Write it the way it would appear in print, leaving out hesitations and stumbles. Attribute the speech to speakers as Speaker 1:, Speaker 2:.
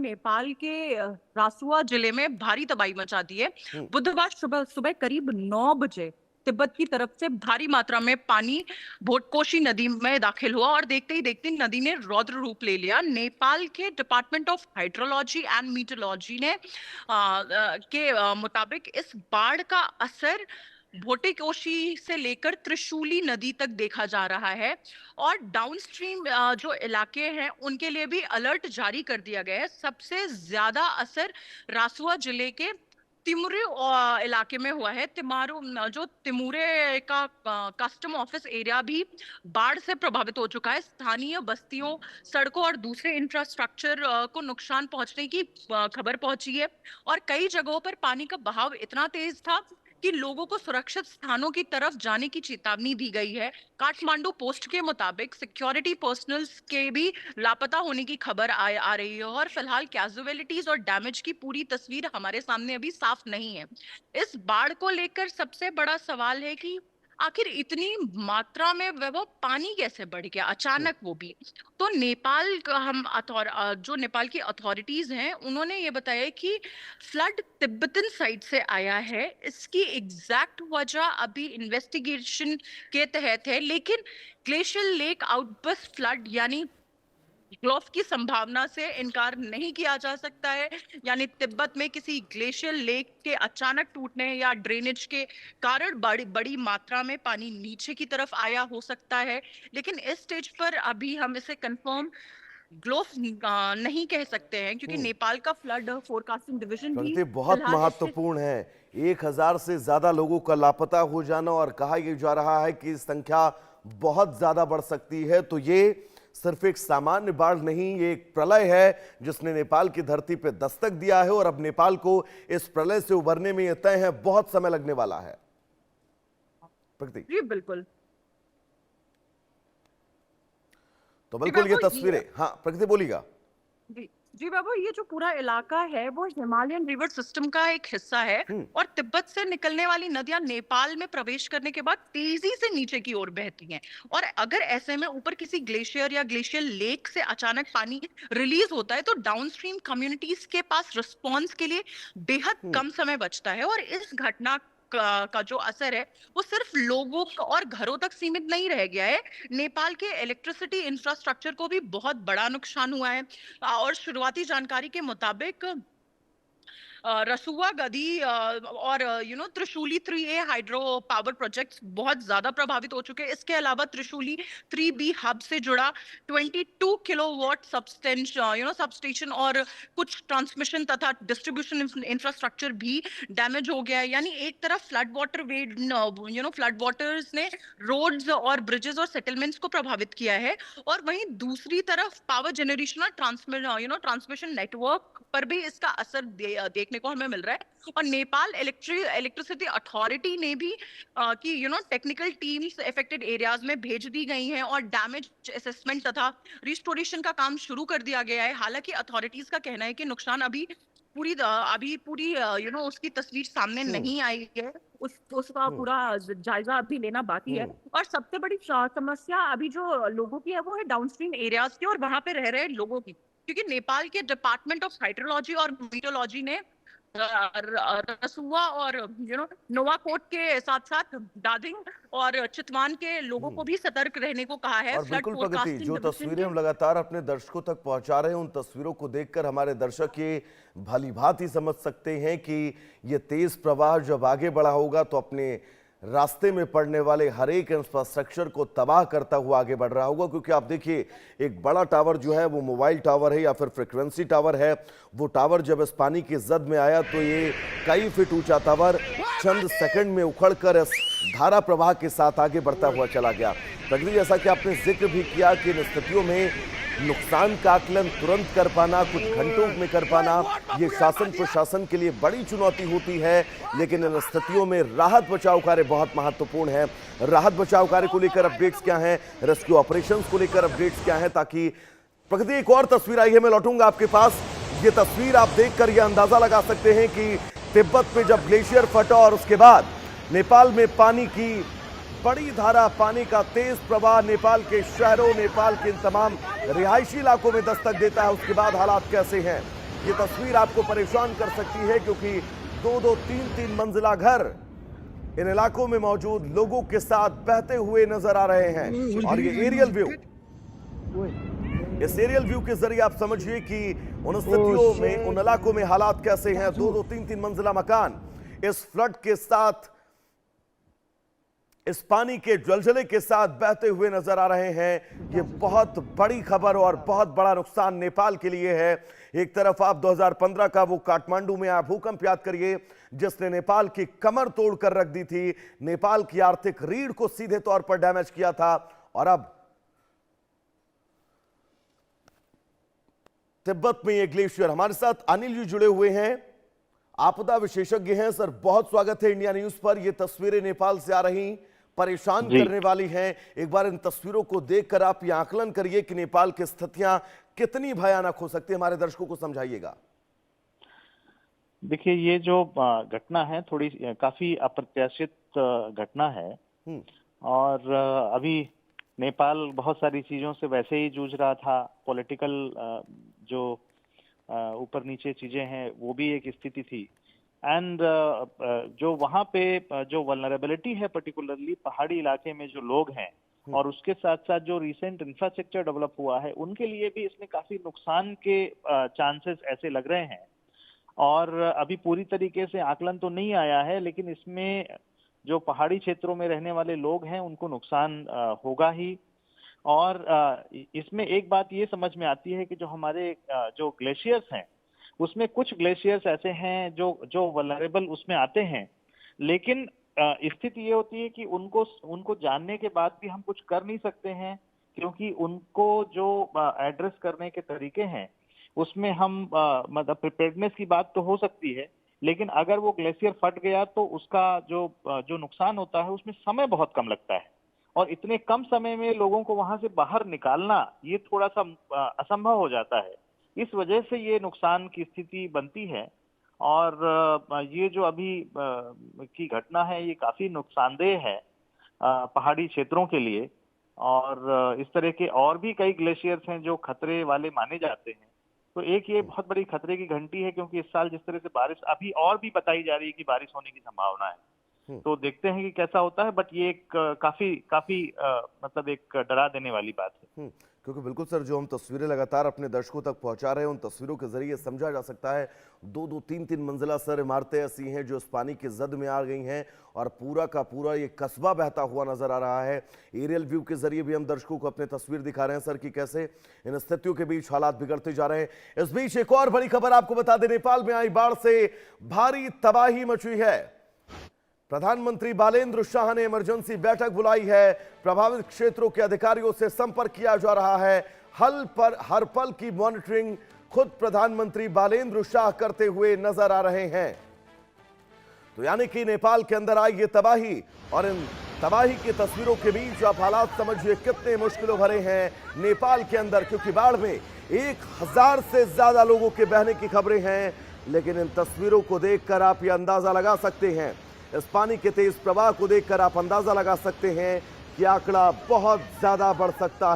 Speaker 1: नेपाल के रासुआ जिले में भारी तबाही मचा दी है।
Speaker 2: हम्म।
Speaker 1: बुधवार सुबह सुबह करीब 9 बजे तिब्बत की तरफ से भारी मात्रा में पानी भोटकोशी नदी में दाखिल हुआ और देखते ही देखते नदी ने रौद्र रूप ले लिया। नेपाल के department of hydrology and meteorology ने मुताबिक इस बाढ़ का असर भोटेकोशी से लेकर त्रिशूली नदी तक देखा जा रहा है और डाउनस्ट्रीम जो इलाके हैं उनके लिए भी अलर्ट जारी कर दिया गया है। सबसे ज्यादा असर रासुआ जिले के तिमुरे इलाके में हुआ है। तिमारू जो तिमुरे का कस्टम ऑफिस एरिया भी बाढ़ से प्रभावित हो चुका है। स्थानीय बस्तियों, सड़कों और दूसरे इंफ्रास्ट्रक्चर को नुकसान पहुंचने की खबर पहुंची है और कई जगहों पर पानी का बहाव इतना तेज था कि लोगों को सुरक्षित स्थानों की तरफ जाने की चेतावनी दी गई है। काठमांडू पोस्ट के मुताबिक सिक्योरिटी पर्सनल्स के भी लापता होने की खबर आ रही है और फिलहाल कैजुअलिटीज और डैमेज की पूरी तस्वीर हमारे सामने अभी साफ नहीं है। इस बाढ़ को लेकर सबसे बड़ा सवाल है कि आखिर इतनी मात्रा में वह पानी कैसे बढ़ गया अचानक, वो भी। तो नेपाल का जो नेपाल की अथॉरिटीज हैं उन्होंने ये बताया कि फ्लड तिब्बतन साइड से आया है। इसकी एग्जैक्ट वजह अभी इन्वेस्टिगेशन के तहत है, लेकिन ग्लेशियल लेक आउटबर्स्ट फ्लड यानी ग्लोफ की संभावना से इनकार नहीं किया जा सकता है। यानी तिब्बत में किसी ग्लेशियल लेक के अचानक टूटने या ड्रेनेज के कारण बड़ी मात्रा में पानी नीचे की तरफ आया हो सकता है, लेकिन इस स्टेज पर अभी हम इसे कंफर्म ग्लोफ नहीं कह सकते हैं क्योंकि
Speaker 2: हम्म।
Speaker 1: नेपाल का फ्लड फोरकास्टिंग डिवीजन भी
Speaker 2: प्रगति बहुत
Speaker 1: फिलहाल इससे।
Speaker 2: महत्वपूर्ण है। 1000 से ज्यादा लोगों का लापता हो जाना और कहा यह जा रहा है कि संख्या बहुत ज्यादा बढ़ सकती है। तो ये सिर्फ एक सामान्य बाढ़ नहीं, ये एक प्रलय है जिसने नेपाल की धरती पे दस्तक दिया है और अब नेपाल को इस प्रलय से उबरने में यह तय है बहुत समय लगने वाला है। प्रगति
Speaker 1: जी बिल्कुल।
Speaker 2: तो बिल्कुल ये तस्वीरें, हाँ प्रगति बोलिएगा।
Speaker 1: जी जी बाबू, ये जो पूरा इलाका है वो हिमालयन रिवर सिस्टम का एक हिस्सा है और तिब्बत से निकलने वाली नदियां नेपाल में प्रवेश करने के बाद तेजी से नीचे की ओर बहती हैं और अगर ऐसे में ऊपर किसी ग्लेशियर या ग्लेशियल लेक से अचानक पानी रिलीज होता है तो डाउनस्ट्रीम कम्युनिटीज के पास रिस्पॉन्स के लिए बेहद कम समय बचता है और इस घटना का जो असर है वो सिर्फ लोगों और घरों तक सीमित नहीं रह गया है। नेपाल के इलेक्ट्रिसिटी इंफ्रास्ट्रक्चर को भी बहुत बड़ा नुकसान हुआ है और शुरुआती जानकारी के मुताबिक रसुआ गदी और Trishuli 3A hydro power projects बहुत ज्यादा प्रभावित हो चुके हैं। इसके अलावा त्रिशूली 3B हब से जुड़ा 22 किलोवाट सबस्टेशन और कुछ ट्रांसमिशन तथा डिस्ट्रीब्यूशन इंफ्रास्ट्रक्चर भी डैमेज हो गया है। यानी एक तरफ फ्लड वाटर्स ने रोड्स और ब्रिजेस और सेटलमेंट्स को प्रभावित किया है और वहीं दूसरी तरफ पावर जनरेशन और ट्रांसमिशन नेटवर्क पर भी इसका असर देखने को हमें मिल रहा है। और नेपाल इलेक्ट्रिसिटी अथॉरिटी ने भी टेक्निकल टीम्स अफेक्टेड एरियाज में भेज दी गई हैं और डैमेज असेसमेंट तथा रिस्टोरेशन का काम शुरू कर दिया गया है। हालांकि अथॉरिटीज का कहना है कि नुकसान अभी पूरी उसकी तस्वीर सामने नहीं आई है, उसका पूरा जायजा अभी लेना बाकी है। और सबसे बड़ी समस्या अभी जो लोगों की है वो है डाउनस्ट्रीम एरियाज की और वहां पे रह रहे लोगों की, क्योंकि नेपाल के डिपार्टमेंट ऑफ हाइड्रोलॉजी और मीटरोलॉजी ने रसुआ और नोवाकोट के साथ साथ दादिंग और चितवान के लोगों को भी सतर्क रहने को कहा है।
Speaker 2: और
Speaker 1: फ्लड
Speaker 2: बिल्कुल प्रगति, जो
Speaker 1: फोरकास्टिंग
Speaker 2: तस्वीरें हम लगातार अपने दर्शकों तक पहुंचा रहे हैं उन तस्वीरों को देखकर हमारे दर्शक ये भली भांति समझ सकते हैं कि ये तेज प्रवाह जब आगे बढ़ा होगा तो अपने रास्ते में पड़ने वाले हर एक इंफ्रास्ट्रक्चर को तबाह करता हुआ आगे बढ़ रहा होगा। क्योंकि आप देखिए, एक बड़ा टावर जो है वो मोबाइल टावर है या फिर फ्रिक्वेंसी टावर है, वो टावर जब इस पानी की जद में आया तो ये कई फीट ऊंचा टावर चंद सेकंड में उखड़कर इस धारा प्रवाह के साथ आगे बढ़ता हुआ चला गया। प्रगति, जैसा कि आपने जिक्र भी किया कि इन स्थितियों में नुकसान का आकलन तुरंत कर पाना, कुछ घंटों में कर पाना, ये शासन प्रशासन के लिए बड़ी चुनौती होती है। लेकिन इन स्थितियों में राहत बचाव कार्य बहुत महत्वपूर्ण है। राहत बचाव कार्य को लेकर अपडेट्स क्या हैं, रेस्क्यू ऑपरेशंस को लेकर अपडेट्स क्या हैं, ताकि प्रगति एक और तस्वीर आई है, मैं लौटूंगा आपके पास। ये तस्वीर आप देखकर यह अंदाजा लगा सकते हैं कि तिब्बत पे जब ग्लेशियर फटा और उसके बाद नेपाल में पानी की बड़ी धारा, पानी का तेज प्रवाह नेपाल के शहरों, नेपाल के इन तमाम रिहायशी इलाकों में दस्तक देता है, उसके बाद हालात कैसे हैं। ये तस्वीर आपको परेशान कर सकती है क्योंकि 2-2, 3-3 मंजिला घर इन इलाकों में मौजूद लोगों के साथ बहते हुए नजर आ रहे हैं। और ये एरियल व्यू, इस एरियल व्यू के जरिए आप समझिए कि उन स्थितियों में, उन इलाकों में हालात कैसे हैं। 2-2, 3-3 मंजिला मकान इस फ्लड के साथ, इस पानी के जलजले के साथ बहते हुए नजर आ रहे हैं। ये बहुत बड़ी खबर और बहुत बड़ा नुकसान नेपाल के लिए है। एक तरफ आप 2015 का वो काठमांडू में आया भूकंप याद करिए, जिसने नेपाल की कमर तोड़कर रख दी थी, नेपाल की आर्थिक रीढ़ को सीधे तौर पर डैमेज किया था। और अब तिब्बत में ये ग्लेशियर। हमारे साथ अनिल जी जुड़े हुए हैं, आपदा विशेषज्ञ हैं। सर, बहुत स्वागत है इंडिया न्यूज पर। ये तस्वीरें नेपाल से आ रही, परेशान करने वाली हैं। एक बार इन तस्वीरों को देखकर आप ये आकलन करिए कि नेपाल की स्थितियां कितनी भयानक हो सकती है, हमारे दर्शकों को समझाइएगा।
Speaker 3: देखिए, ये जो घटना है थोड़ी काफी अप्रत्याशित घटना है। और अभी नेपाल बहुत सारी चीजों से वैसे ही जूझ रहा था। पॉलिटिकल जो ऊपर नीचे चीजें हैं वो भी एक स्थिति थी। एंड जो वहाँ पे जो वल्नरेबिलिटी है, पर्टिकुलरली पहाड़ी इलाके में जो लोग हैं और उसके साथ साथ जो रिसेंट इंफ्रास्ट्रक्चर डेवलप हुआ है, उनके लिए भी इसमें काफी नुकसान के चांसेस ऐसे लग रहे हैं। और अभी पूरी तरीके से आकलन तो नहीं आया है, लेकिन इसमें जो पहाड़ी क्षेत्रों में रहने वाले लोग हैं उनको नुकसान होगा ही। और इसमें एक बात ये समझ में आती है कि जो हमारे जो ग्लेशियर्स हैं, उसमें कुछ ग्लेशियर्स ऐसे हैं जो वल्नरेबल उसमें आते हैं, लेकिन स्थिति ये होती है कि उनको जानने के बाद भी हम कुछ कर नहीं सकते हैं, क्योंकि उनको जो एड्रेस करने के तरीके हैं उसमें हम मतलब प्रिपेयर्डनेस की बात तो हो सकती है, लेकिन अगर वो ग्लेशियर फट गया तो उसका जो नुकसान होता है उसमें समय बहुत कम लगता है। और इतने कम समय में लोगों को वहां से बाहर निकालना ये थोड़ा सा असंभव हो जाता है। इस वजह से ये नुकसान की स्थिति बनती है। और ये जो अभी की घटना है ये काफी नुकसानदेह है पहाड़ी क्षेत्रों के लिए। और इस तरह के और भी कई ग्लेशियर्स हैं जो खतरे वाले माने जाते हैं। तो एक ये बहुत बड़ी खतरे की घंटी है, क्योंकि इस साल जिस तरह से बारिश अभी और भी बताई जा रही है कि बारिश होने की संभावना है। तो देखते हैं कि कैसा होता है, बट ये एक काफी मतलब एक डरा देने वाली बात है।
Speaker 2: क्योंकि बिल्कुल सर, जो हम तस्वीरें लगातार अपने दर्शकों तक पहुंचा रहे हैं, उन तस्वीरों के जरिए समझा जा सकता है 2-2, 3-3 मंजिला सर इमारतें ऐसी हैं जो इस पानी की जद में आ गई हैं और पूरा का पूरा ये कस्बा बहता हुआ नजर आ रहा है। एरियल व्यू के जरिए भी हम दर्शकों को अपने तस्वीर दिखा रहे हैं सर कि कैसे इन स्थितियों के बीच हालात बिगड़ते जा रहे हैं। इस बीच एक और बड़ी खबर आपको बता दें, नेपाल में आई बाढ़ से भारी तबाही मची है। प्रधानमंत्री बालेंद्र शाह ने इमरजेंसी बैठक बुलाई है। प्रभावित क्षेत्रों के अधिकारियों से संपर्क किया जा रहा है। हर पल की मॉनिटरिंग खुद प्रधानमंत्री बालेंद्र शाह करते हुए नजर आ रहे हैं। तो यानी कि नेपाल के अंदर आई ये तबाही, और इन तबाही की तस्वीरों के बीच आप हालात समझिए कितने मुश्किलों भरे हैं नेपाल के अंदर, क्योंकि बाढ़ में 1000 से ज्यादा लोगों के बहने की खबरें हैं। लेकिन इन तस्वीरों को देखकर आप ये अंदाजा लगा सकते हैं, इस पानी के तेज प्रवाह को देखकर आप अंदाजा लगा सकते हैं कि आंकड़ा बहुत ज्यादा बढ़ सकता है।